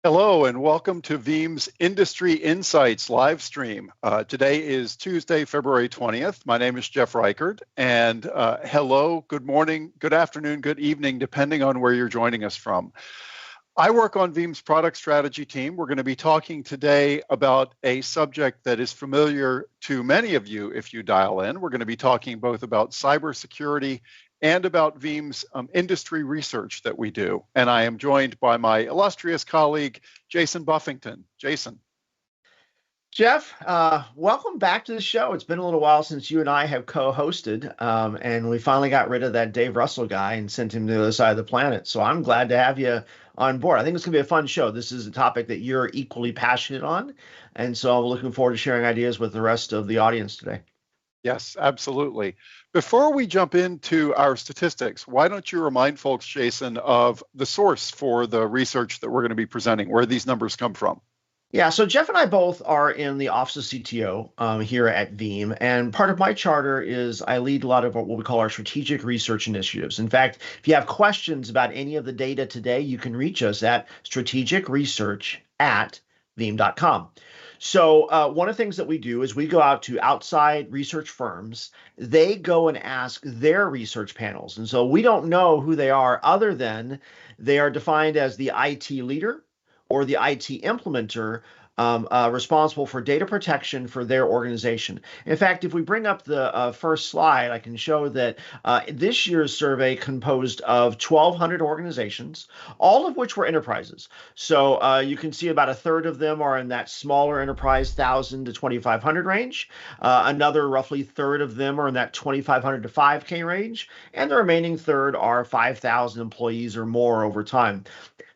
Hello and welcome to Veeam's Industry Insights live stream. Today is Tuesday, February 20th. My name is Jeff Reichard, and hello, good morning, good afternoon, good evening, depending on where you're joining us from. I work on Veeam's product strategy team. We're going to be talking today about a subject that is familiar to many of you if you dial in. We're going to be talking both about cybersecurity and about Veeam's industry research that we do. And I am joined by my illustrious colleague, Jason Buffington. Jason. Jeff, welcome back to the show. It's been a little while since you and I have co-hosted, and we finally got rid of that Dave Russell guy and sent him to the other side of the planet. So I'm glad to have you on board. I think it's going to be a fun show. This is a topic that you're equally passionate on, and so I'm looking forward to sharing ideas with the rest of the audience today. Yes, absolutely. Before we jump into our statistics, why don't you remind folks, Jason, of the source for the research that we're going to be presenting, where these numbers come from? Yeah, so Jeff and I both are in the Office of CTO here at Veeam, and part of my charter is I lead a lot of what we call our strategic research initiatives. In fact, if you have questions about any of the data today, you can reach us at strategicresearch@veeam.com. So one of the things that we do is we go out to outside research firms. They go and ask their research panels. And so we don't know who they are other than they are defined as the IT leader or the IT implementer responsible for data protection for their organization. In fact, if we bring up the first slide, I can show that this year's survey composed of 1,200 organizations, all of which were enterprises. So you can see about a third of them are in that smaller enterprise 1,000 to 2,500 range. Another roughly third of them are in that 2,500 to 5K range. And the remaining third are 5,000 employees or more over time.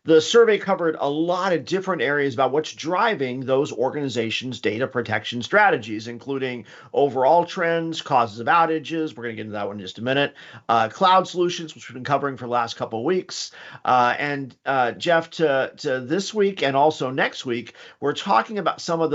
The survey covered a lot of different areas about what's driving those organizations' data protection strategies, including overall trends, causes of outages. We're going to get into that one in just a minute. Cloud solutions, which we've been covering for the last couple of weeks. And Jeff, to this week and also next week, we're talking about some of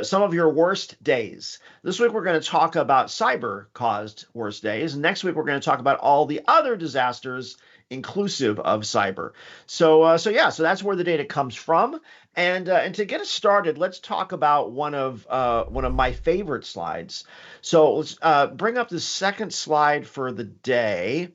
some of your worst days. This week, we're going to talk about cyber-caused worst days. And next week, we're going to talk about all the other disasters inclusive of cyber. So that's where the data comes from. And to get us started, let's talk about one of my favorite slides. So let's bring up the second slide for the day.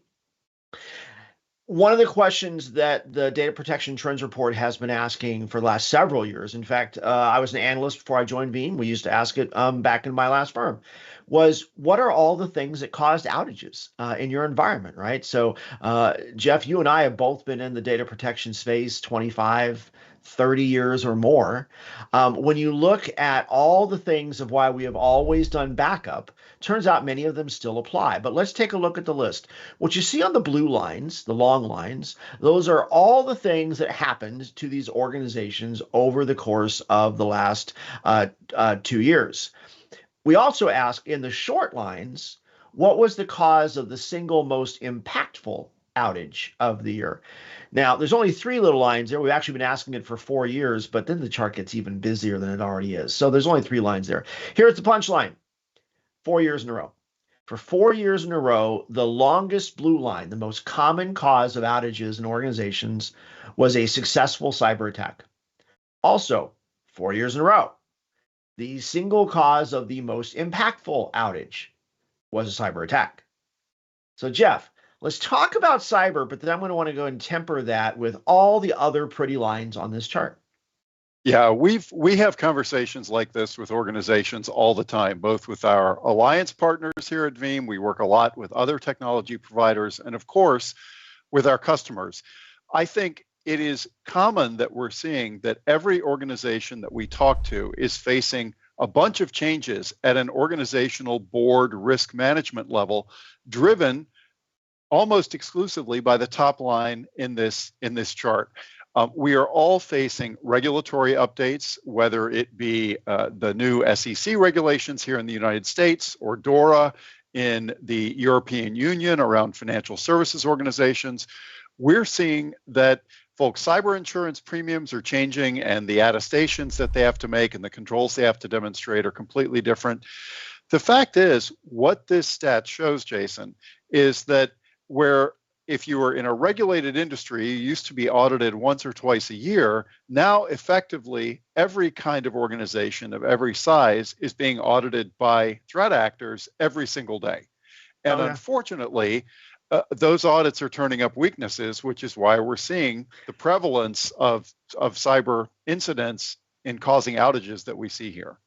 One of the questions that the Data Protection Trends Report has been asking for the last several years, in fact, I was an analyst before I joined Veeam. We used to ask it back in my last firm, was what are all the things that caused outages in your environment, right? So, Jeff, you and I have both been in the data protection space 25, 30 years or more. When you look at all the things of why we have always done backup, turns out many of them still apply. But let's take a look at the list. What you see on the blue lines, the long lines, those are all the things that happened to these organizations over the course of the last 2 years. We also ask in the short lines, what was the cause of the single most impactful outage of the year? Now, there's only 3 little lines there. We've actually been asking it for 4 years, but then the chart gets even busier than it already is. So there's only 3 lines there. Here's the punchline. 4 years in a row. For 4 years in a row, the longest blue line, the most common cause of outages in organizations, was a successful cyber attack. Also, 4 years in a row, the single cause of the most impactful outage was a cyber attack. So, Jeff, let's talk about cyber, but then I'm going to want to go and temper that with all the other pretty lines on this chart. Yeah, we have conversations like this with organizations all the time, both with our alliance partners here at Veeam. We work a lot with other technology providers, and of course, with our customers. I think it is common that we're seeing that every organization that we talk to is facing a bunch of changes at an organizational board risk management level, driven almost exclusively by the top line in this chart. We are all facing regulatory updates, whether it be the new SEC regulations here in the United States or DORA in the European Union around financial services organizations. We're seeing that folks' cyber insurance premiums are changing, and the attestations that they have to make and the controls they have to demonstrate are completely different. The fact is, what this stat shows, Jason, is that where if you were in a regulated industry, you used to be audited once or twice a year. Now, effectively, every kind of organization of every size is being audited by threat actors every single day. And unfortunately, those audits are turning up weaknesses, which is why we're seeing the prevalence of cyber incidents in causing outages that we see here.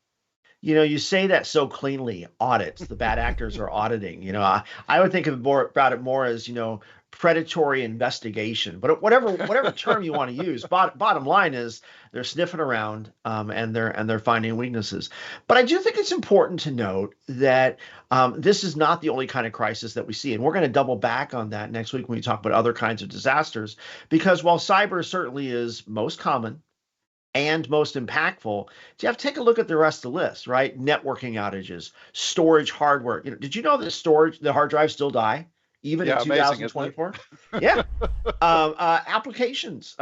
You say that so cleanly, audits, the bad actors are auditing. I would think about it more as, predatory investigation, but whatever term you want to use, bottom line is they're sniffing around, and they're finding weaknesses. But I do think it's important to note that this is not the only kind of crisis that we see, and we're going to double back on that next week when we talk about other kinds of disasters, because while cyber certainly is most common and most impactful, Jeff, take a look at the rest of the list, right? Networking outages, storage hardware. Did you know that the hard drives still die even in 2024? Yeah. Applications.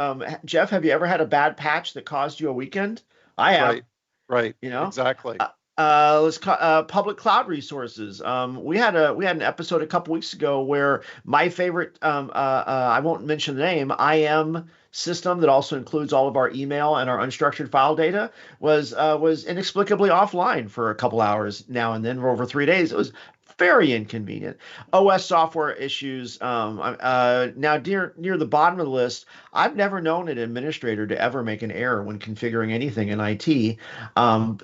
Jeff, have you ever had a bad patch that caused you a weekend? I have. Right. Exactly. Public cloud resources. We had an episode a couple weeks ago where my favorite, I won't mention the name, IM system that also includes all of our email and our unstructured file data was inexplicably offline for a couple hours now and then for over 3 days. It was very inconvenient. OS software issues. Now near the bottom of the list, I've never known an administrator to ever make an error when configuring anything in IT.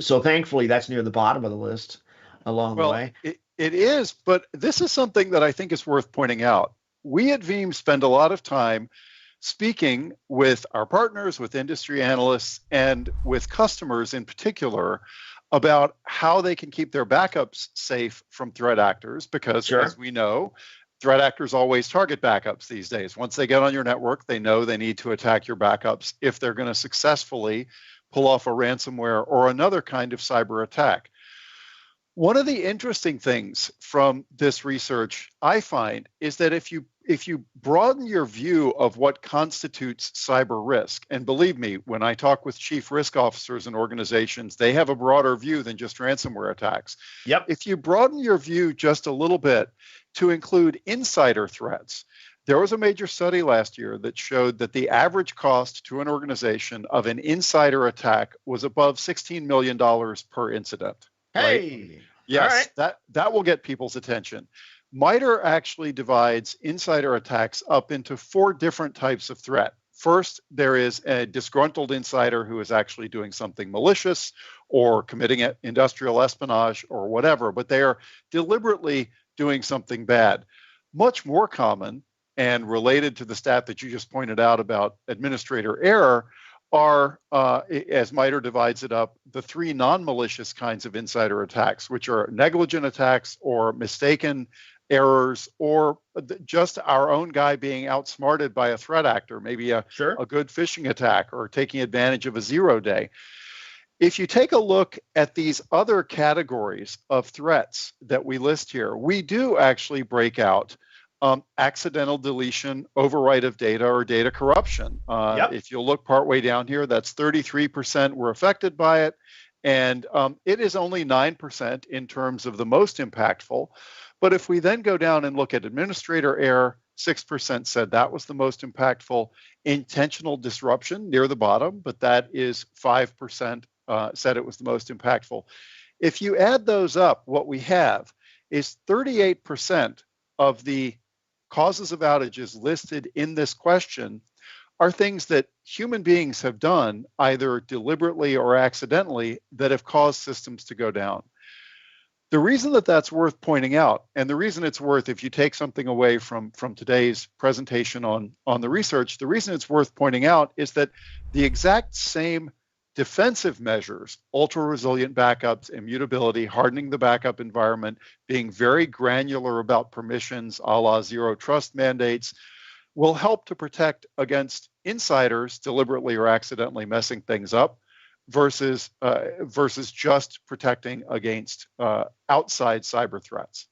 So thankfully, that's near the bottom of the list along the way. It is, but this is something that I think is worth pointing out. We at Veeam spend a lot of time speaking with our partners, with industry analysts, and with customers in particular about how they can keep their backups safe from threat actors, because as we know, threat actors always target backups these days. Once they get on your network, they know they need to attack your backups if they're going to successfully pull off a ransomware or another kind of cyber attack. One of the interesting things from this research I find is that if you broaden your view of what constitutes cyber risk, and believe me, when I talk with chief risk officers in organizations, they have a broader view than just ransomware attacks. Yep. If you broaden your view just a little bit to include insider threats, there was a major study last year that showed that the average cost to an organization of an insider attack was above $16 million per incident. Hey, right? Yes, right. That will get people's attention. MITRE actually divides insider attacks up into 4 different types of threat. First, there is a disgruntled insider who is actually doing something malicious or committing industrial espionage or whatever, but they are deliberately doing something bad. Much more common and related to the stat that you just pointed out about administrator error are, as MITRE divides it up, the 3 non-malicious kinds of insider attacks, which are negligent attacks or mistaken errors, or just our own guy being outsmarted by a threat actor, maybe a good phishing attack or taking advantage of a 0-day. If you take a look at these other categories of threats that we list here, we do actually break out accidental deletion, overwrite of data, or data corruption. If you look partway down here, that's 33% were affected by it, and it is only 9% in terms of the most impactful. But if we then go down and look at administrator error, 6% said that was the most impactful. Intentional disruption near the bottom, but that is 5% said it was the most impactful. If you add those up, what we have is 38% of the causes of outages listed in this question are things that human beings have done, either deliberately or accidentally, that have caused systems to go down. The reason that that's worth pointing out, and the reason it's worth, if you take something away from today's presentation on the research, the reason it's worth pointing out is that the exact same defensive measures, ultra-resilient backups, immutability, hardening the backup environment, being very granular about permissions, a la zero trust mandates, will help to protect against insiders deliberately or accidentally messing things up, versus just protecting against outside cyber threats.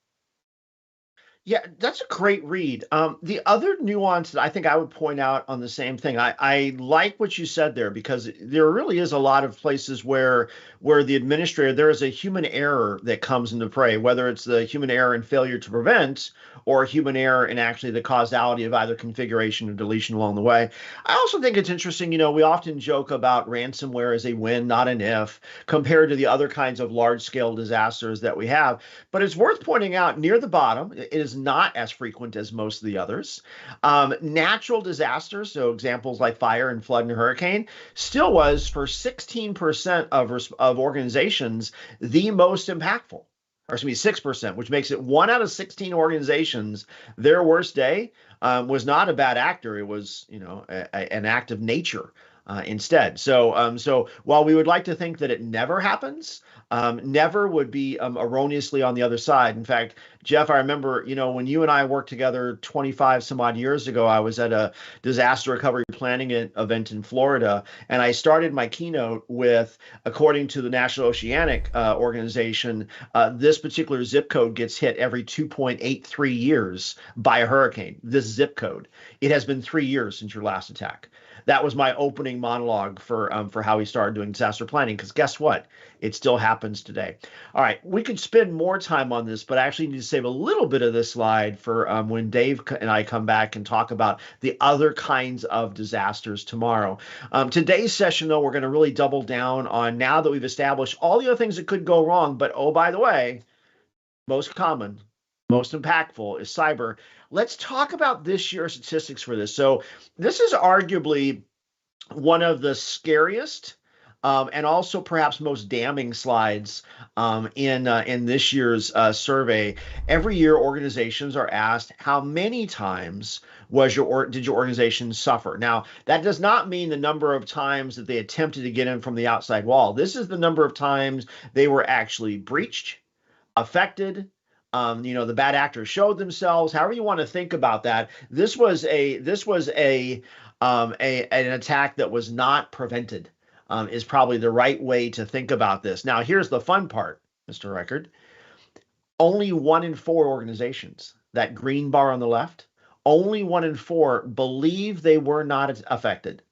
Yeah, that's a great read. The other nuance that I think I would point out on the same thing, I like what you said there because there really is a lot of places where the administrator, there is a human error that comes into play, whether it's the human error in failure to prevent or human error in actually the causality of either configuration or deletion along the way. I also think it's interesting, we often joke about ransomware as a when, not an if, compared to the other kinds of large scale disasters that we have. But it's worth pointing out near the bottom, it is not as frequent as most of the others. Natural disasters, so examples like fire and flood and hurricane, still was for 16% of organizations the most impactful. Or excuse me, 6%, which makes it 1 out of 16 organizations, their worst day was not a bad actor. It was, an act of nature. Instead. So while we would like to think that it never happens, never would be erroneously on the other side. In fact, Jeff, I remember, when you and I worked together 25 some odd years ago, I was at a disaster recovery planning event in Florida, and I started my keynote with, according to the National Oceanic Organization, this particular zip code gets hit every 2.83 years by a hurricane. This zip code. It has been 3 years since your last attack. That was my opening monologue for how we started doing disaster planning, because guess what? It still happens today. All right, we could spend more time on this, but I actually need to save a little bit of this slide for when Dave and I come back and talk about the other kinds of disasters tomorrow. Today's session, though, we're going to really double down on, now that we've established all the other things that could go wrong, but oh, by the way, most common, most impactful is cyber. Let's talk about this year's statistics for this. So this is arguably one of the scariest and also perhaps most damning slides in this year's survey. Every year, organizations are asked how many times did your organization suffer? Now, that does not mean the number of times that they attempted to get in from the outside wall. This is the number of times they were actually breached, affected. The bad actors showed themselves. However you want to think about that, this was an attack that was not prevented. Is probably the right way to think about this. Now, here's the fun part, Mr. Reichard. Only 1 in 4 organizations, that green bar on the left, only 1 in 4 believe they were not affected.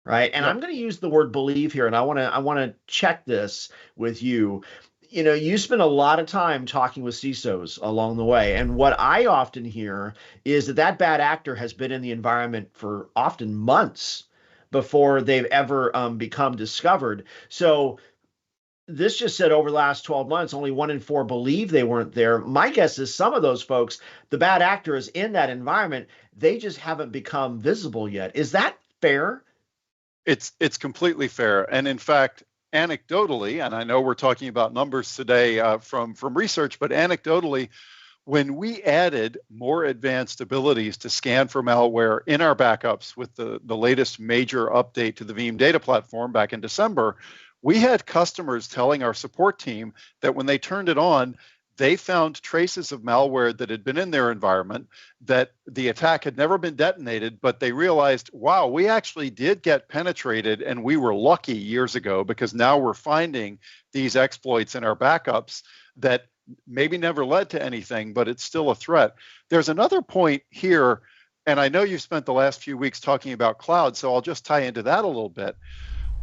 Right, and I'm going to use the word believe here, and I want to check this with you. You spend a lot of time talking with CISOs along the way. And what I often hear is that bad actor has been in the environment for often months before they've ever become discovered. So this just said over the last 12 months, only 1 in 4 believe they weren't there. My guess is some of those folks, the bad actor is in that environment. They just haven't become visible yet. Is that fair? It's completely fair. And in fact, anecdotally, and I know we're talking about numbers today from research, but anecdotally, when we added more advanced abilities to scan for malware in our backups with the latest major update to the Veeam data platform back in December, we had customers telling our support team that when they turned it on, they found traces of malware that had been in their environment, that the attack had never been detonated, but they realized, wow, we actually did get penetrated, and we were lucky years ago because now we're finding these exploits in our backups that maybe never led to anything, but it's still a threat. There's another point here, and I know you've spent the last few weeks talking about cloud, so I'll just tie into that a little bit.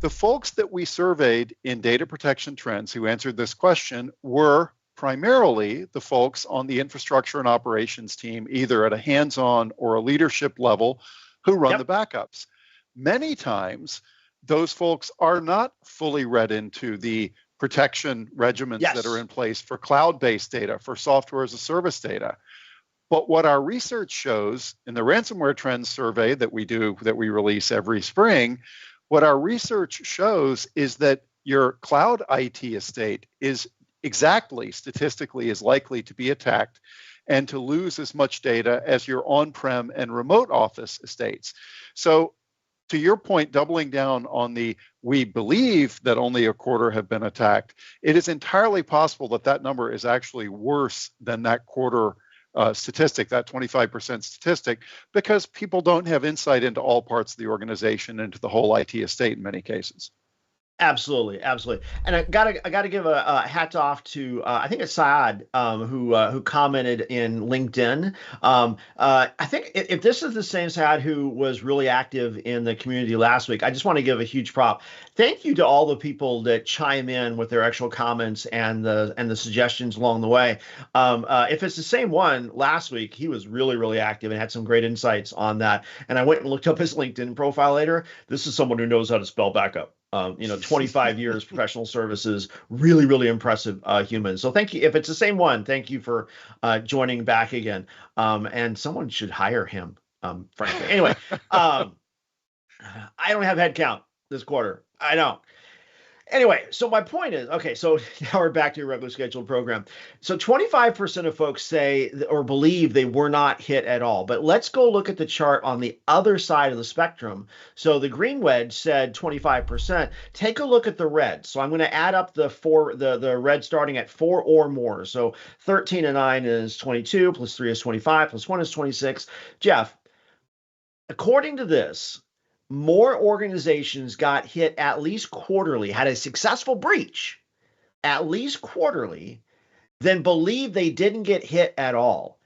The folks that we surveyed in Data Protection Trends who answered this question were primarily the folks on the infrastructure and operations team, either at a hands-on or a leadership level, who run the backups. Many times, those folks are not fully read into the protection regimens that are in place for cloud-based data, for software as a service data. But what our research shows in the ransomware trends survey that we release every spring, what our research shows is that your cloud IT estate is exactly statistically is likely to be attacked and to lose as much data as your on-prem and remote office estates. So to your point, doubling down on we believe that only a quarter have been attacked, it is entirely possible that number is actually worse than that quarter statistic, that 25% statistic, because people don't have insight into all parts of the organization, into the whole IT estate in many cases. Absolutely, absolutely. And I gotta give a hats off to I think it's Saad who commented in LinkedIn. I think if this is the same Saad who was really active in the community last week, I just want to give a huge prop. Thank you to all the people that chime in with their actual comments and the suggestions along the way. If it's the same one last week, he was really active and had some great insights on that. And I went and looked up his LinkedIn profile later. This is someone who knows how to spell backup. 25 years professional services, really impressive human. So thank you. If it's the same one, thank you for joining back again. And someone should hire him, frankly. Anyway, I don't have headcount this quarter. I don't. Anyway, so my point is, okay, so now we're back to your regular scheduled program. So 25% of folks say or believe they were not hit at all. But let's go look at the chart on the other side of the spectrum. So the green wedge said 25%. Take a look at the red. So I'm going to add up the red starting at 4 or more. So 13 and 9 is 22, plus 3 is 25, plus 1 is 26. Jeff, according to this, more organizations got hit at least quarterly, had a successful breach at least quarterly, than believe they didn't get hit at all.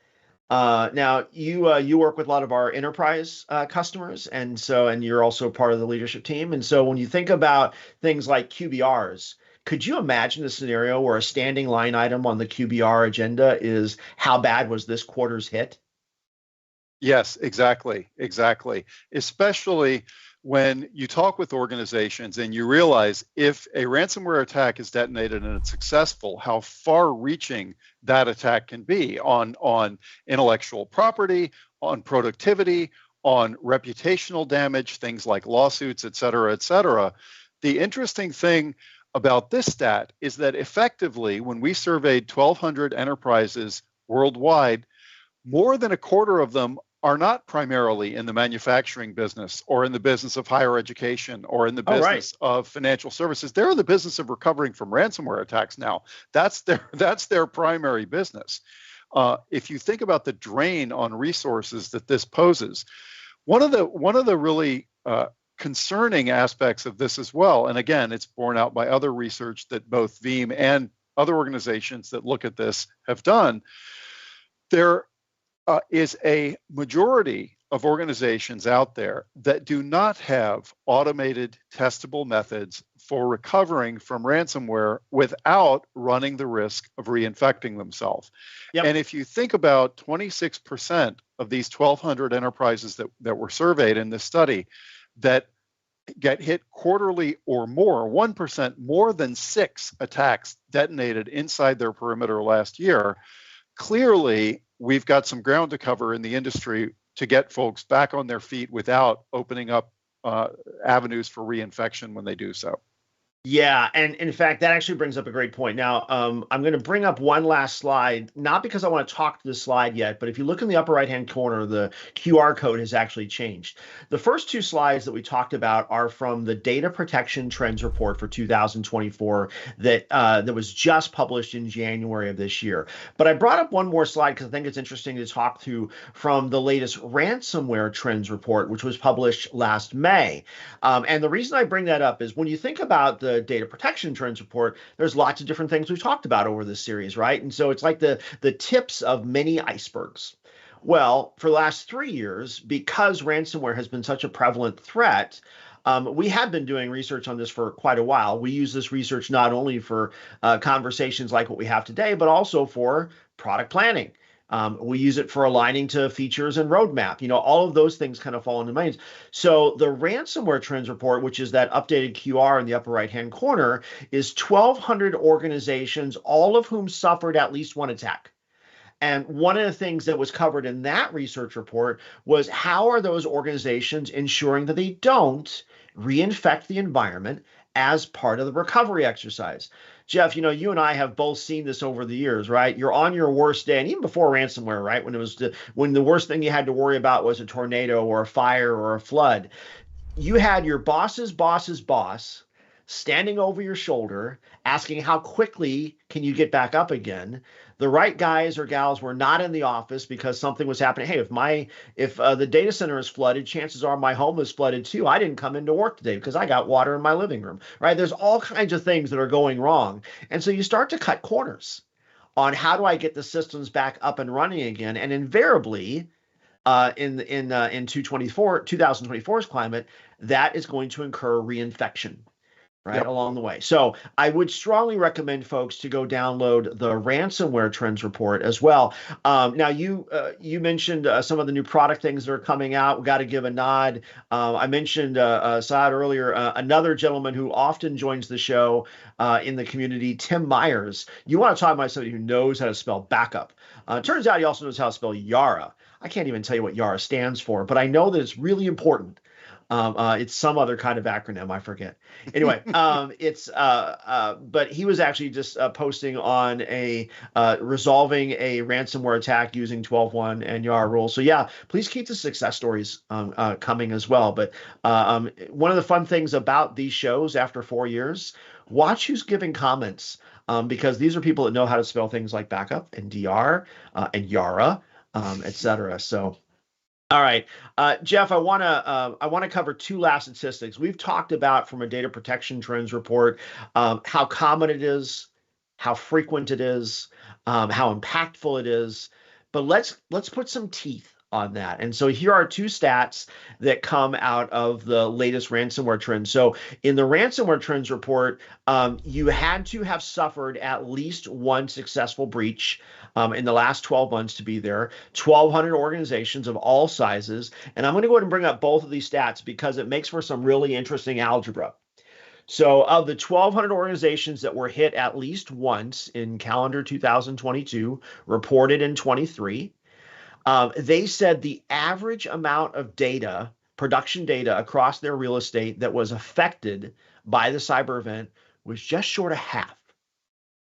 Now, you work with a lot of our enterprise customers, and you're also part of the leadership team. And so when you think about things like QBRs, could you imagine a scenario where a standing line item on the QBR agenda is how bad was this quarter's hit? Yes, exactly. Especially when you talk with organizations and you realize if a ransomware attack is detonated and it's successful, how far-reaching that attack can be on intellectual property, on productivity, on reputational damage, things like lawsuits, et cetera, et cetera. The interesting thing about this stat is that effectively, when we surveyed 1,200 enterprises worldwide, more than a quarter of them are not primarily in the manufacturing business or in the business of higher education or in the business of financial services. They're in the business of recovering from ransomware attacks now. That's their primary business. If you think about the drain on resources that this poses, one of the really concerning aspects of this as well, and again, it's borne out by other research that both Veeam and other organizations that look at this have done, there is a majority of organizations out there that do not have automated testable methods for recovering from ransomware without running the risk of reinfecting themselves. Yep. And if you think about 26% of these 1,200 enterprises that were surveyed in this study that get hit quarterly or more, 1% more than 6 attacks detonated inside their perimeter last year, clearly we've got some ground to cover in the industry to get folks back on their feet without opening up avenues for reinfection when they do so. Yeah, and in fact, that actually brings up a great point. Now, I'm going to bring up one last slide, not because I want to talk to this slide yet, but if you look in the upper right-hand corner, the QR code has actually changed. The first 2 slides that we talked about are from the Data Protection Trends Report for 2024 that was just published in January of this year. But I brought up one more slide because I think it's interesting to talk through from the latest Ransomware Trends Report, which was published last May. And the reason I bring that up is when you think about the Data Protection Trends Report, there's lots of different things we've talked about over this series, right? And so it's like the tips of many icebergs. Well, for the last 3 years, because ransomware has been such a prevalent threat, we have been doing research on this for quite a while. We use this research not only for conversations like what we have today, but also for product planning. We use it for aligning to features and roadmap. All of those things kind of fall into mains. So the Ransomware Trends Report, which is that updated QR in the upper right-hand corner, is 1,200 organizations, all of whom suffered at least one attack. And one of the things that was covered in that research report was how are those organizations ensuring that they don't reinfect the environment as part of the recovery exercise. Jeff, you and I have both seen this over the years, right? You're on your worst day, and even before ransomware, right? When the worst thing you had to worry about was a tornado or a fire or a flood, you had your boss's boss's boss standing over your shoulder, asking how quickly can you get back up again. The right guys or gals were not in the office because something was happening. Hey, if the data center is flooded, chances are my home is flooded too. I didn't come into work today because I got water in my living room, right? There's all kinds of things that are going wrong. And so you start to cut corners on how do I get the systems back up and running again. And invariably, in 2024's climate, that is going to incur reinfection, right, along the way. So I would strongly recommend folks to go download the ransomware trends report as well. Now, you mentioned some of the new product things that are coming out. We got to give a nod. I mentioned Saad earlier, another gentleman who often joins the show in the community, Tim Myers. You want to talk about somebody who knows how to spell backup. Turns out he also knows how to spell Yara. I can't even tell you what Yara stands for, but I know that it's really important. It's some other kind of acronym, I forget. Anyway, but he was actually just posting on resolving a ransomware attack using 12.1 and Yara rules. So yeah, please keep the success stories coming as well. But one of the fun things about these shows after 4 years, watch who's giving comments, because these are people that know how to spell things like backup and DR and Yara, etc. So. All right, Jeff, I want to cover two last statistics. We've talked about from a data protection trends report how common it is, how frequent it is, how impactful it is. But let's put some teeth on that. And so here are two stats that come out of the latest ransomware trends. So in the ransomware trends report, you had to have suffered at least one successful breach in the last 12 months to be there. 1,200 organizations of all sizes. And I'm going to go ahead and bring up both of these stats because it makes for some really interesting algebra. So of the 1,200 organizations that were hit at least once in calendar 2022, reported in 23, they said the average amount of data, production data across their real estate that was affected by the cyber event was just short of half.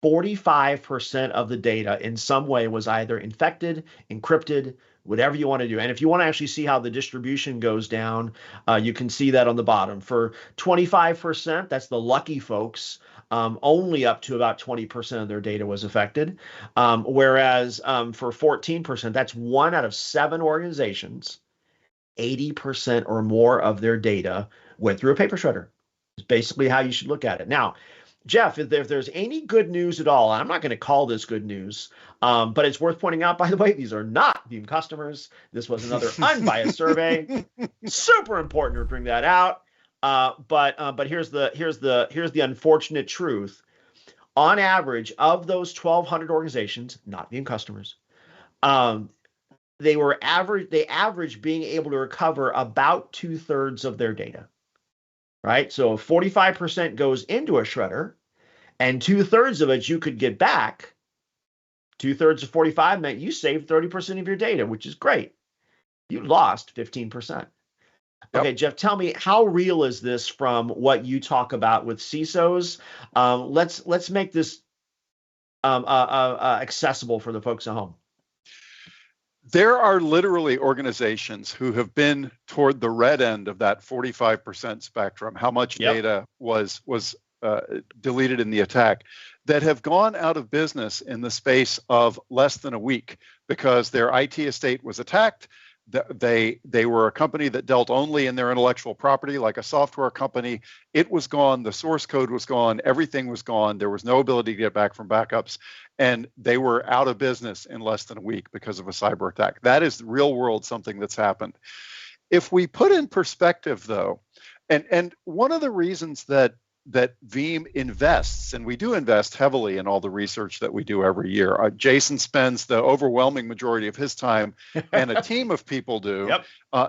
45% of the data in some way was either infected, encrypted, whatever you want to do. And if you want to actually see how the distribution goes down, you can see that on the bottom. For 25%, that's the lucky folks, only up to about 20% of their data was affected. Whereas for 14%, that's 1 out of 7 organizations, 80% or more of their data went through a paper shredder. It's basically how you should look at it. Now, Jeff, if there's any good news at all, I'm not going to call this good news, but it's worth pointing out, by the way, these are not Veeam customers. This was another unbiased survey. Super important to bring that out. But here's the unfortunate truth. On average, of those 1,200 organizations, not Veeam customers, they average being able to recover about 2/3 of their data. Right? So 45% goes into a shredder and 2/3 of it you could get back. 2/3 of 45 meant you saved 30% of your data, which is great. You lost 15%. Yep. Okay, Jeff, tell me, how real is this from what you talk about with CISOs? Let's make this accessible for the folks at home. There are literally organizations who have been toward the red end of that 45% spectrum, how much data was deleted in the attack, that have gone out of business in the space of less than a week because their IT estate was attacked. They were a company that dealt only in their intellectual property, like a software company. It was gone. The source code was gone. Everything was gone. There was no ability to get back from backups. And they were out of business in less than a week because of a cyber attack. That is real world something that's happened. If we put in perspective, though, and one of the reasons that Veeam invests, and we do invest heavily in all the research that we do every year. Jason spends the overwhelming majority of his time, and a team of people do,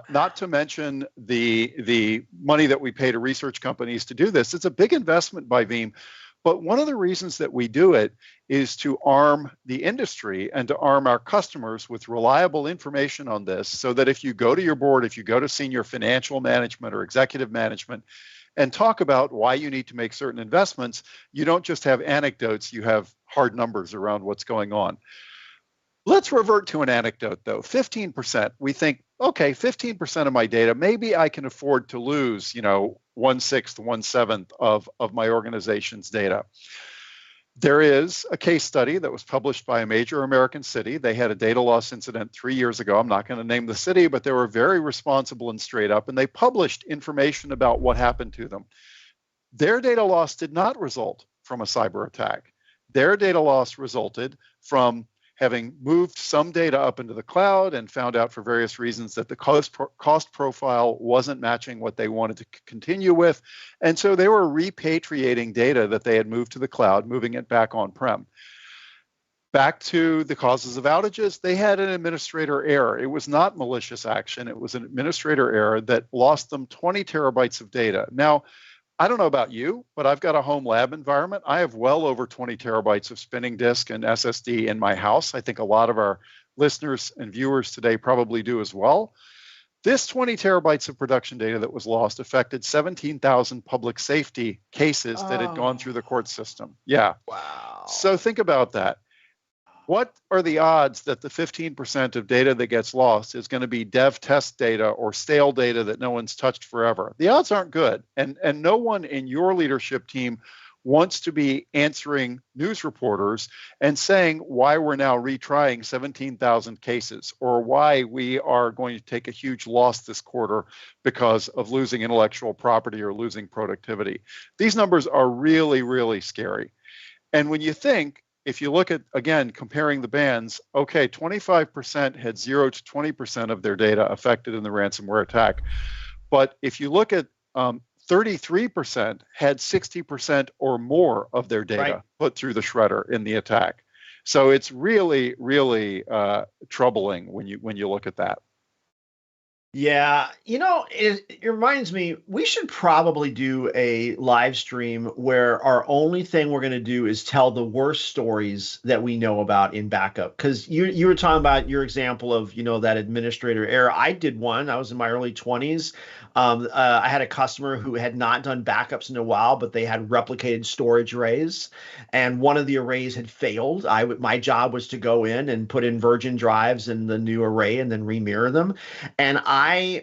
not to mention the money that we pay to research companies to do this. It's a big investment by Veeam. But one of the reasons that we do it is to arm the industry and to arm our customers with reliable information on this, so that if you go to your board, if you go to senior financial management or executive management, and talk about why you need to make certain investments, you don't just have anecdotes, you have hard numbers around what's going on. Let's revert to an anecdote, though. 15%, we think, okay, 15% of my data, maybe I can afford to lose, 1/6, 1/7 of my organization's data. There is a case study that was published by a major American city. They had a data loss incident 3 years ago. I'm not going to name the city, but they were very responsible and straight up, and they published information about what happened to them. Their data loss did not result from a cyber attack. Their data loss resulted from having moved some data up into the cloud and found out for various reasons that the cost profile wasn't matching what they wanted to continue with. And so they were repatriating data that they had moved to the cloud, moving it back on-prem. Back to the causes of outages, they had an administrator error. It was not malicious action. It was an administrator error that lost them 20 terabytes of data. Now, I don't know about you, but I've got a home lab environment. I have well over 20 terabytes of spinning disk and SSD in my house. I think a lot of our listeners and viewers today probably do as well. This 20 terabytes of production data that was lost affected 17,000 public safety cases that had gone through the court system. Yeah. Wow. So think about that. What are the odds that the 15% of data that gets lost is going to be dev test data or stale data that no one's touched forever? The odds aren't good. And no one in your leadership team wants to be answering news reporters and saying why we're now retrying 17,000 cases or why we are going to take a huge loss this quarter because of losing intellectual property or losing productivity. These numbers are really, really scary. And when you think, if you look at, again, comparing the bands, okay, 25% had 0 to 20% of their data affected in the ransomware attack. But if you look at 33% had 60% or more of their data put through the shredder in the attack. So it's really, really troubling when you look at that. Yeah, it reminds me, we should probably do a live stream where our only thing we're going to do is tell the worst stories that we know about in backup. Because you were talking about your example of, that administrator error. I did one. I was in my early 20s. I had a customer who had not done backups in a while, but they had replicated storage arrays, and one of the arrays had failed. My job was to go in and put in virgin drives in the new array and then remirror them. And I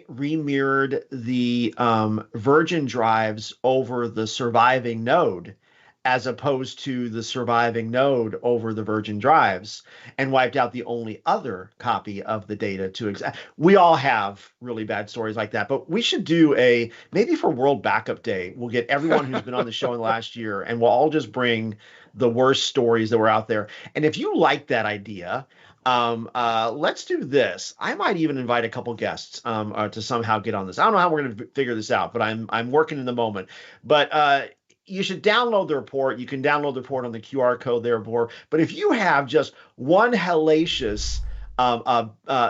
remirrored the virgin drives over the surviving node as opposed to the surviving node over the virgin drives, and wiped out the only other copy of the data to we all have really bad stories like that, but we should do maybe for World Backup Day, we'll get everyone who's been on the show in the last year, and we'll all just bring the worst stories that were out there. And if you like that idea, let's do this. I might even invite a couple guests to somehow get on this. I don't know how we're going to figure this out, but I'm working in the moment. But you should download the report. You can download the report on the QR code there, but if you have just one hellacious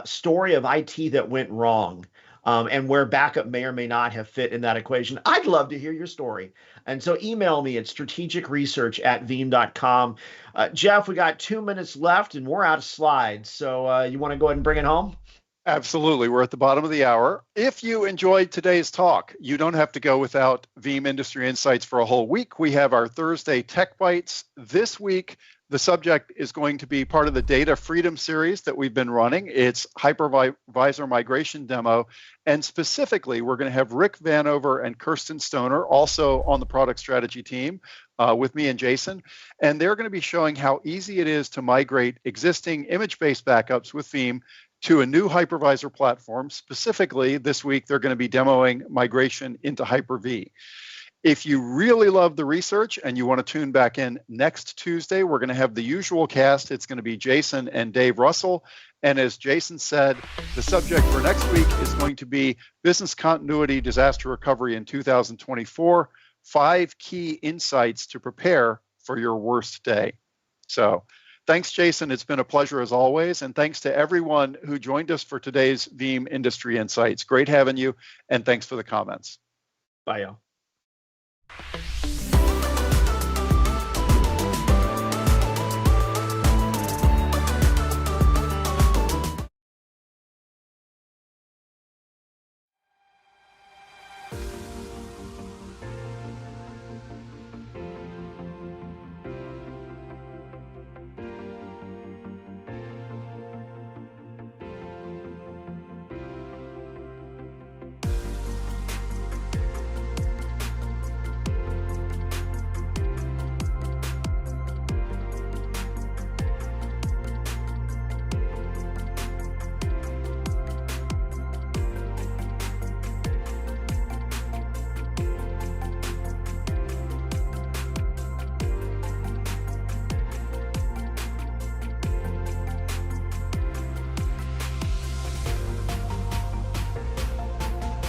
story of IT that went wrong, and where backup may or may not have fit in that equation, I'd love to hear your story. And so email me at strategicresearch@veeam.com. Jeff, we got 2 minutes left and we're out of slides. So you want to go ahead and bring it home? Absolutely. We're at the bottom of the hour. If you enjoyed today's talk, you don't have to go without Veeam Industry Insights for a whole week. We have our Thursday Tech Bites. This week, the subject is going to be part of the Data Freedom series that we've been running. It's hypervisor migration demo. And specifically, we're going to have Rick Vanover and Kirsten Stoner, also on the product strategy team, with me and Jason. And they're going to be showing how easy it is to migrate existing image-based backups with Veeam to a new hypervisor platform. Specifically, this week, they're going to be demoing migration into Hyper-V. If you really love the research and you want to tune back in next Tuesday, we're going to have the usual cast. It's going to be Jason and Dave Russell. And as Jason said, the subject for next week is going to be business continuity disaster recovery in 2024, 5 key insights to prepare for your worst day. So thanks, Jason. It's been a pleasure as always. And thanks to everyone who joined us for today's Veeam Industry Insights. Great having you. And thanks for the comments. Bye, y'all.